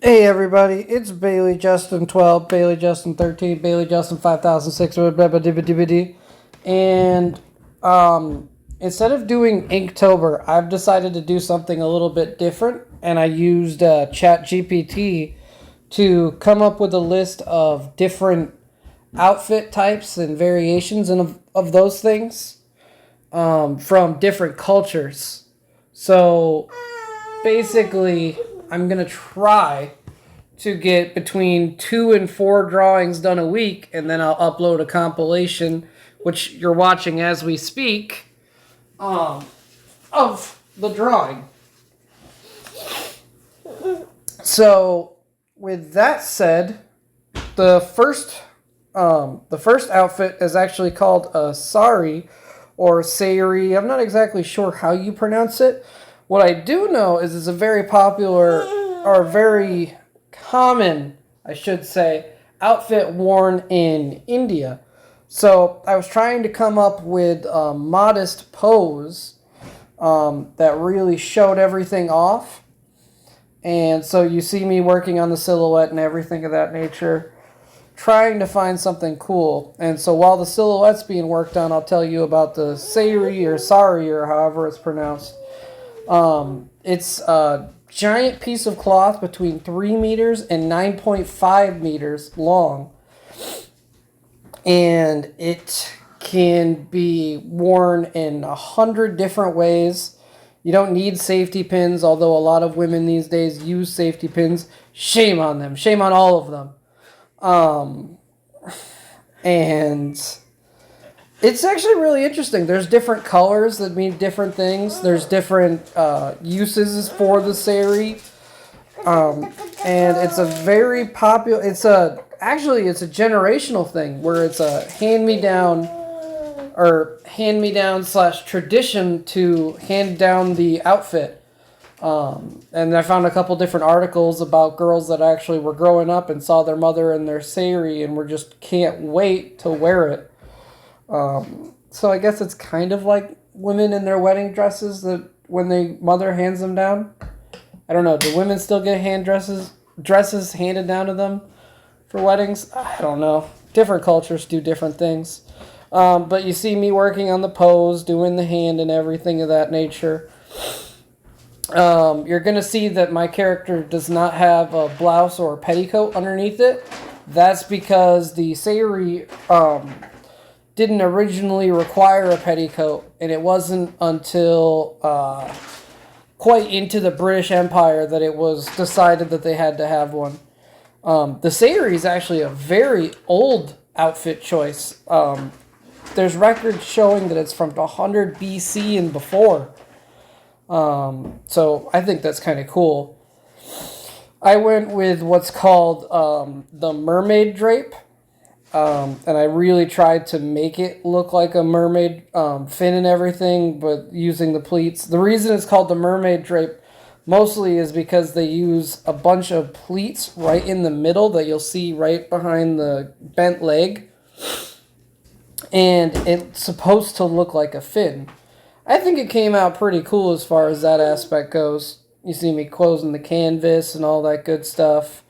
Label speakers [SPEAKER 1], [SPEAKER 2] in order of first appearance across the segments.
[SPEAKER 1] Hey everybody, it's Bailey Justin 12, Bailey Justin 13, Bailey Justin 5006, and instead of doing Inktober, I've decided to do something a little bit different, and I used ChatGPT to come up with a list of different outfit types and variations of those things from different cultures. So basically, I'm going to try to get between 2 and 4 drawings done a week, and then I'll upload a compilation, which you're watching as we speak, of the drawing. So, with that said, the first outfit is actually called a sari or sari. I'm not exactly sure how you pronounce it. What I do know is it's a very popular or very common, I should say, outfit worn in India. So I was trying to come up with a modest pose that really showed everything off. And so you see me working on the silhouette and everything of that nature, trying to find something cool. And so while the silhouette's being worked on, I'll tell you about the sari or however it's pronounced. It's a giant piece of cloth between 3 meters and 9.5 meters long. And it can be worn in 100 different ways. You don't need safety pins, although a lot of women these days use safety pins. Shame on them. Shame on all of them. And it's actually really interesting. There's different colors that mean different things. There's different uses for the sari. And it's a very popular, it's a generational thing where it's a hand-me-down slash tradition to hand down the outfit. And I found a couple different articles about girls that actually were growing up and saw their mother in their sari and were just can't wait to wear it. So I guess it's kind of like women in their wedding dresses that when their mother hands them down. I don't know. Do women still get dresses handed down to them for weddings? I don't know. Different cultures do different things. But you see me working on the pose, doing the hand and everything of that nature. You're going to see that my character does not have a blouse or a petticoat underneath it. That's because the sari didn't originally require a petticoat, and it wasn't until quite into the British Empire that it was decided that they had to have one. The sari is actually a very old outfit choice. There's records showing that it's from 100 BC and before. So I think that's kind of cool. I went with what's called the mermaid drape. And I really tried to make it look like a mermaid fin and everything, but using the pleats. The reason it's called the mermaid drape mostly is because they use a bunch of pleats right in the middle that you'll see right behind the bent leg. And it's supposed to look like a fin. I think it came out pretty cool as far as that aspect goes. You see me closing the canvas and all that good stuff.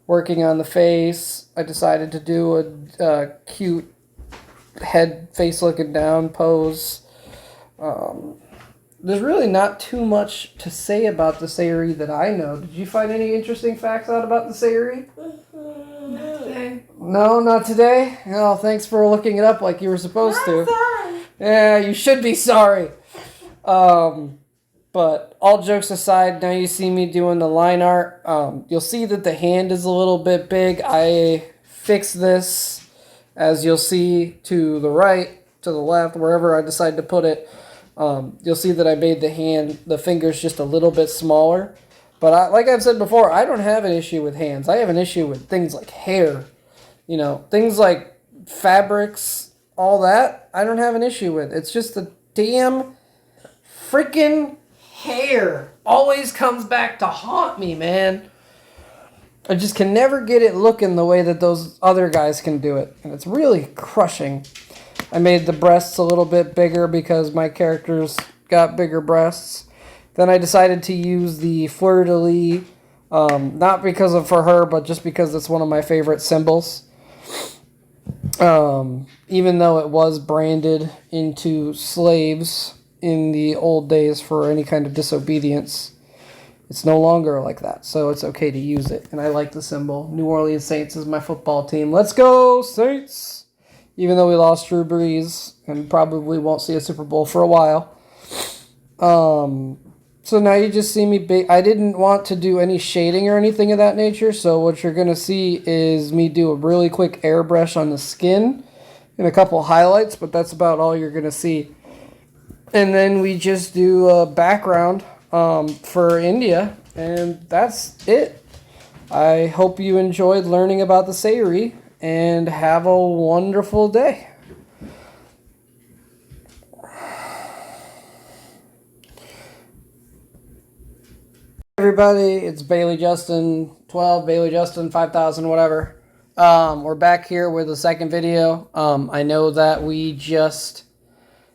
[SPEAKER 1] Working on the face, I decided to do a cute head, face looking down pose. There's really not too much to say about the sari that I know. Did you find any interesting facts out about the sari?
[SPEAKER 2] Not today.
[SPEAKER 1] No, not today? Oh, thanks for looking it up like you were supposed to.
[SPEAKER 2] Sorry.
[SPEAKER 1] Yeah, you should be sorry. But all jokes aside, now you see me doing the line art. You'll see that the hand is a little bit big. I fixed this, as you'll see, to the right, to the left, wherever I decide to put it. You'll see that I made the fingers just a little bit smaller. But like I've said before, I don't have an issue with hands. I have an issue with things like hair. You know, things like fabrics, all that, I don't have an issue with. It's just the damn freaking hair always comes back to haunt me, man. I just can never get it looking the way that those other guys can do it. And it's really crushing. I made the breasts a little bit bigger because my character's got bigger breasts. Then I decided to use the fleur-de-lis Not because of for her, but just because it's one of my favorite symbols. Even though it was branded into slaves in the old days for any kind of disobedience, it's no longer like that. So it's okay to use it. And I like the symbol. New Orleans Saints is my football team. Let's go, Saints! Even though we lost Drew Brees and probably won't see a Super Bowl for a while. So now you just see me, I didn't want to do any shading or anything of that nature, so what you're going to see is me do a really quick airbrush on the skin and a couple highlights, but that's about all you're going to see. And then we just do a background for India, and that's it. I hope you enjoyed learning about the Sayuri, and have a wonderful day. Everybody, it's Bailey Justin 12, Bailey Justin 5000, whatever. We're back here with the second video. I know that we just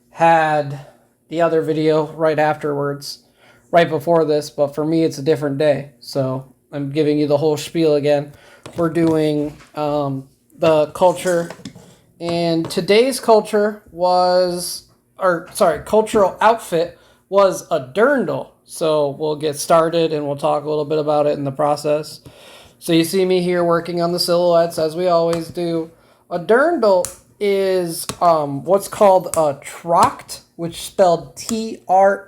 [SPEAKER 1] had the other video right afterwards, right before this, but for me it's a different day, so I'm giving you the whole spiel again. We're doing the culture, and today's culture was, cultural outfit was a dirndl. So we'll get started and we'll talk a little bit about it in the process. So you see me here working on the silhouettes as we always do. A dirndl is what's called a tracht, which spelled Tracht,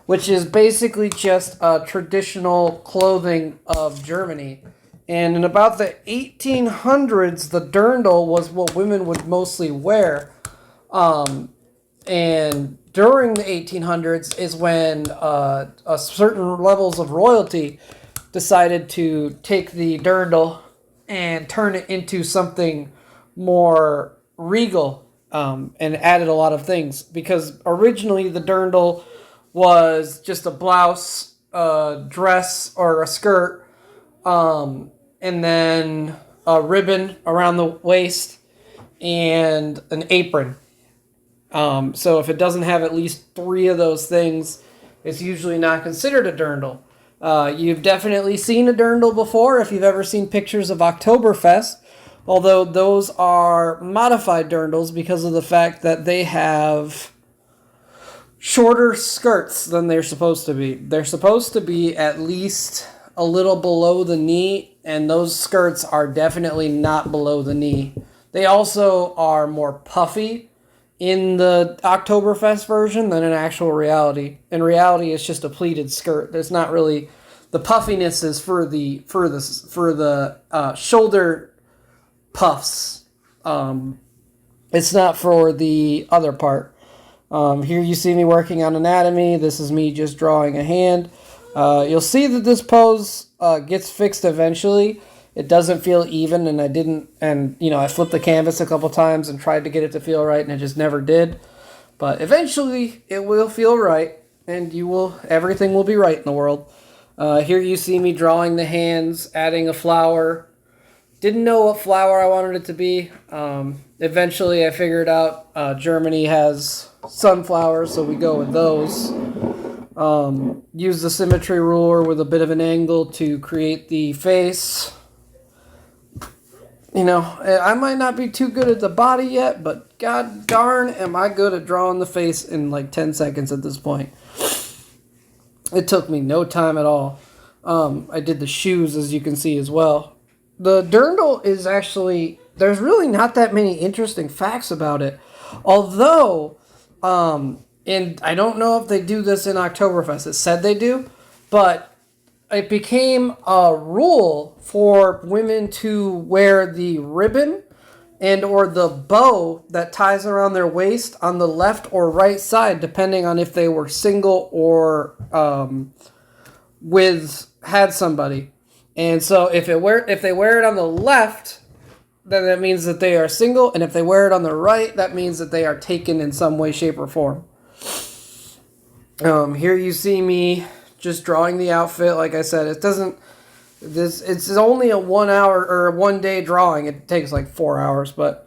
[SPEAKER 1] which is basically just a traditional clothing of Germany. And in about the 1800s, the dirndl was what women would mostly wear. And during the 1800s is when certain levels of royalty decided to take the dirndl and turn it into something more regal, and added a lot of things. Because originally the dirndl was just a blouse, a dress, or a skirt, and then a ribbon around the waist and an apron. So if it doesn't have at least 3 of those things, it's usually not considered a dirndl. You've definitely seen a dirndl before if you've ever seen pictures of Oktoberfest, although those are modified dirndls because of the fact that they have shorter skirts than they're supposed to be. They're supposed to be at least a little below the knee, and those skirts are definitely not below the knee. They also are more puffy in the Oktoberfest version than in actual reality. In reality, it's just a pleated skirt. There's not really, the puffiness is for the shoulder puffs. It's not for the other part. Here you see me working on anatomy. This is me just drawing a hand. You'll see that this pose gets fixed eventually. It doesn't feel even, and I flipped the canvas a couple times and tried to get it to feel right, and it just never did. But eventually, it will feel right, and everything will be right in the world. Here you see me drawing the hands, adding a flower. Didn't know what flower I wanted it to be. Eventually, I figured out Germany has sunflowers, so we go with those. Use the symmetry ruler with a bit of an angle to create the face. I might not be too good at the body yet, but god darn am I good at drawing the face in like 10 seconds at this point. It took me no time at all. I did the shoes, as you can see, as well. The dirndl is actually, there's really not that many interesting facts about it. Although, and I don't know if they do this in Oktoberfest. It said they do, but it became a rule for women to wear the ribbon and or the bow that ties around their waist on the left or right side, depending on if they were single or had somebody. And so if they wear it on the left, then that means that they are single, and if they wear it on the right, that means that they are taken in some way, shape, or form. Here you see me just drawing the outfit. Like I said, it's only a 1 hour or a 1 day drawing. It takes like 4 hours, but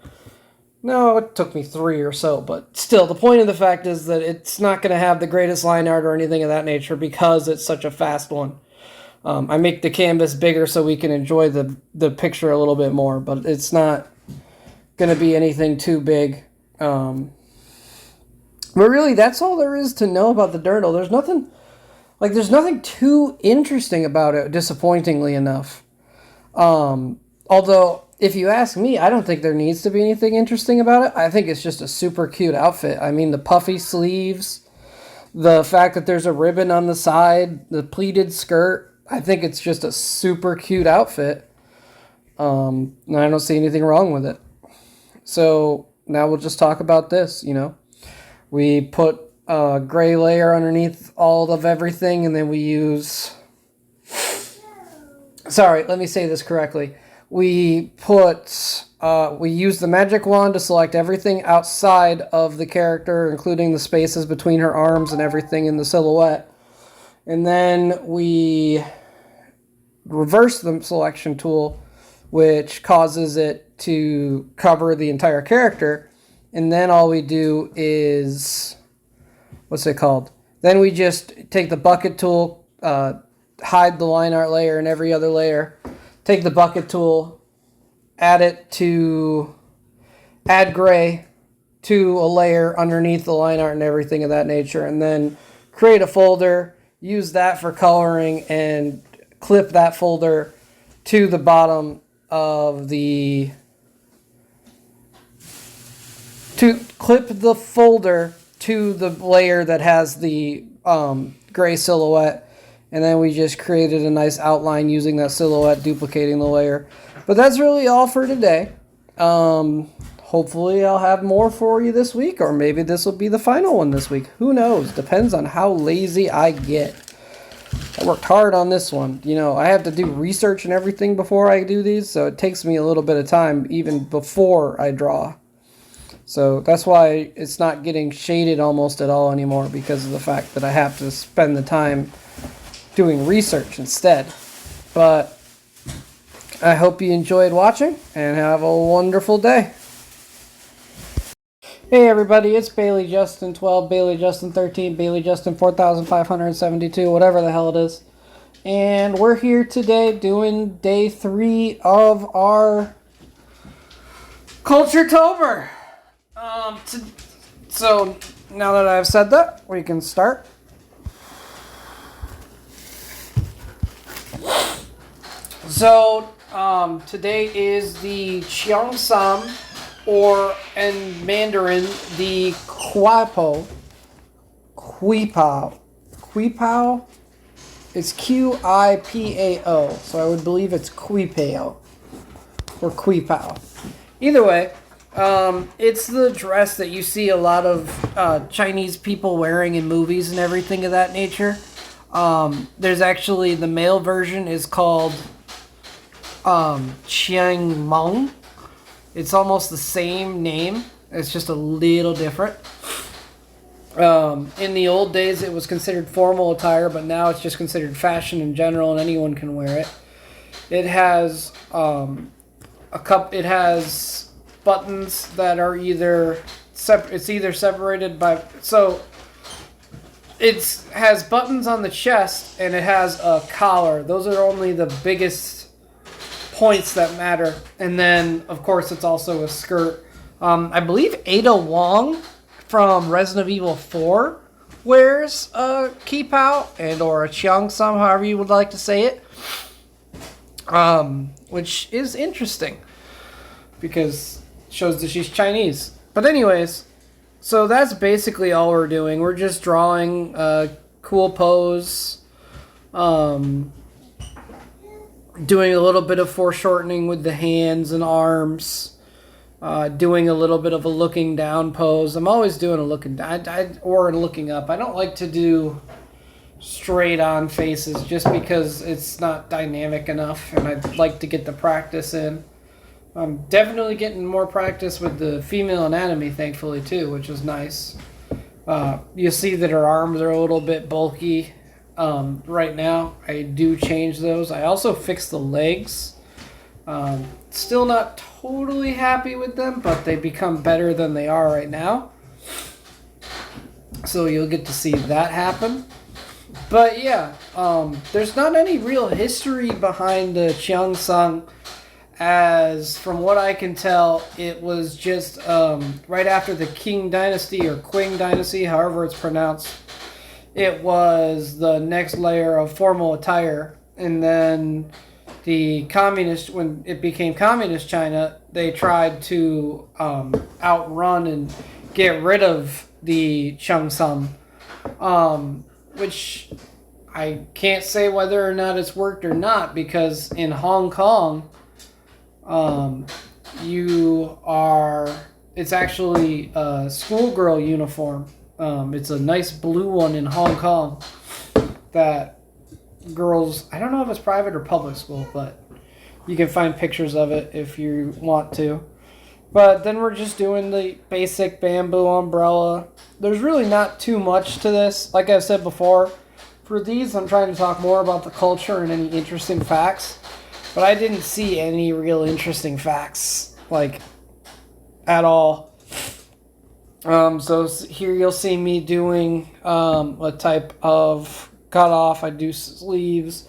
[SPEAKER 1] No, it took me 3 or so, but still, the point of the fact is that it's not going to have the greatest line art or anything of that nature because it's such a fast one. I make the canvas bigger so we can enjoy the picture a little bit more, but it's not going to be anything too big. But really, that's all there is to know about the Dirtle. There's nothing too interesting about it, disappointingly enough. Although, if you ask me, I don't think there needs to be anything interesting about it. I think it's just a super cute outfit. I mean, the puffy sleeves, the fact that there's a ribbon on the side, the pleated skirt. I think it's just a super cute outfit. And I don't see anything wrong with it. So now we'll just talk about this, We put a gray layer underneath all of everything, and then we use... Sorry, let me say this correctly. We use the magic wand to select everything outside of the character, including the spaces between her arms and everything in the silhouette. And then we reverse the selection tool, which causes it to cover the entire character. And then all we do is, what's it called? Then we just take the bucket tool, hide the line art layer and every other layer, take the bucket tool, add gray to a layer underneath the line art and everything of that nature, and then create a folder, use that for coloring, and clip that folder to the bottom of the... to clip the folder to the layer that has the gray silhouette, and then we just created a nice outline using that silhouette, duplicating the layer. But that's really all for today. Hopefully I'll have more for you this week, or maybe this will be the final one this week. Who knows? Depends on how lazy I get. I worked hard on this one. I have to do research and everything before I do these, so it takes me a little bit of time even before I draw. So that's why it's not getting shaded almost at all anymore, because of the fact that I have to spend the time doing research instead. But I hope you enjoyed watching, and have a wonderful day. Hey everybody, it's Bailey Justin 12, Bailey Justin 13, Bailey Justin 4572, whatever the hell it is. And we're here today doing day 3 of our Culturetober. So now that I've said that, we can start. So today is the Cheongsam, or in Mandarin, the Quipao. It's Qipao, so I would believe it's Quipao or Quipao. Either way, it's the dress that you see a lot of Chinese people wearing in movies and everything of that nature. There's actually, the male version is called Chiang Mong. It's almost the same name. It's just a little different. In the old days, it was considered formal attire, but now it's just considered fashion in general, and anyone can wear it. It has It has buttons that are either it's either separated by, so it has buttons on the chest and it has a collar. Those are only the biggest points that matter. And then, of course, it's also a skirt. I believe Ada Wong from Resident Evil 4 wears a Qipao and or a Cheongsam, however you would like to say it. Which is interesting because it shows that she's Chinese. But anyways, so that's basically all we're doing. We're just drawing a cool pose. Doing a little bit of foreshortening with the hands and arms, doing a little bit of a looking down pose. I'm always doing a looking down or a looking up. I don't like to do straight on faces just because it's not dynamic enough, and I'd like to get the practice in. I'm definitely getting more practice with the female anatomy, thankfully, too, which is nice. You'll see that her arms are a little bit bulky. Right now, I do change those. I also fix the legs Still not totally happy with them, but they become better than they are right now. So you'll get to see that happen. But yeah, there's not any real history behind the Cheongsang, as from what I can tell, it was just right after the Qing Dynasty or Qing Dynasty, however it's pronounced. It was the next layer of formal attire, and then the communist, when it became communist China, they tried to outrun and get rid of the Cheongsam, which I can't say whether or not it's worked or not, because in Hong Kong, it's actually a schoolgirl uniform. It's a nice blue one in Hong Kong that girls, I don't know if it's private or public school, but you can find pictures of it if you want to. But then we're just doing the basic bamboo umbrella. There's really not too much to this. Like I've said before, for these I'm trying to talk more about the culture and any interesting facts. But I didn't see any real interesting facts, like, at all. So here you'll see me doing a type of cutoff. I do sleeves,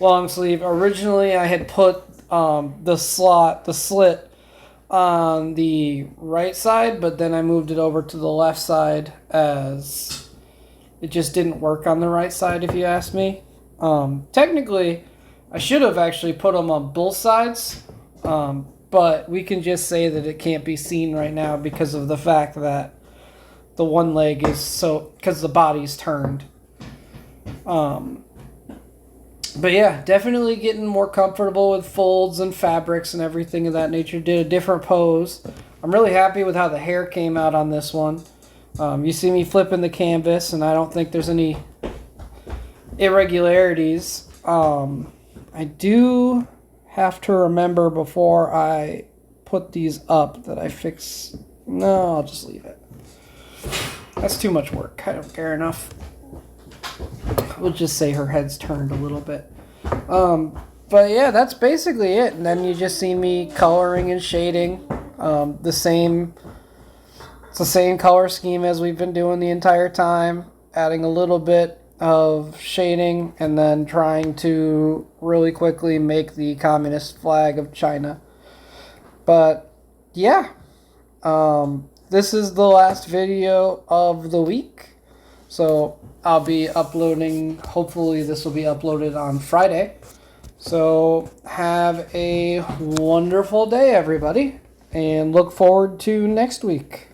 [SPEAKER 1] long sleeve. Originally I had put the slit on the right side, but then I moved it over to the left side as it just didn't work on the right side, if you ask me. Technically, I should have actually put them on both sides, but we can just say that it can't be seen right now because of the fact that the one leg is because the body's turned. But yeah, definitely getting more comfortable with folds and fabrics and everything of that nature. Did a different pose. I'm really happy with how the hair came out on this one. You see me flipping the canvas, and I don't think there's any irregularities. I do have to remember before I put these up that I fix... No, I'll just leave it. That's too much work. I don't care enough. We'll just say her head's turned a little bit. But yeah, that's basically it. And then you just see me coloring and shading. It's the same color scheme as we've been doing the entire time. Adding a little bit of shading and then trying to really quickly make the communist flag of China. But yeah, this is the last video of the week. So I'll be uploading, hopefully this will be uploaded on Friday. So have a wonderful day, everybody, and look forward to next week.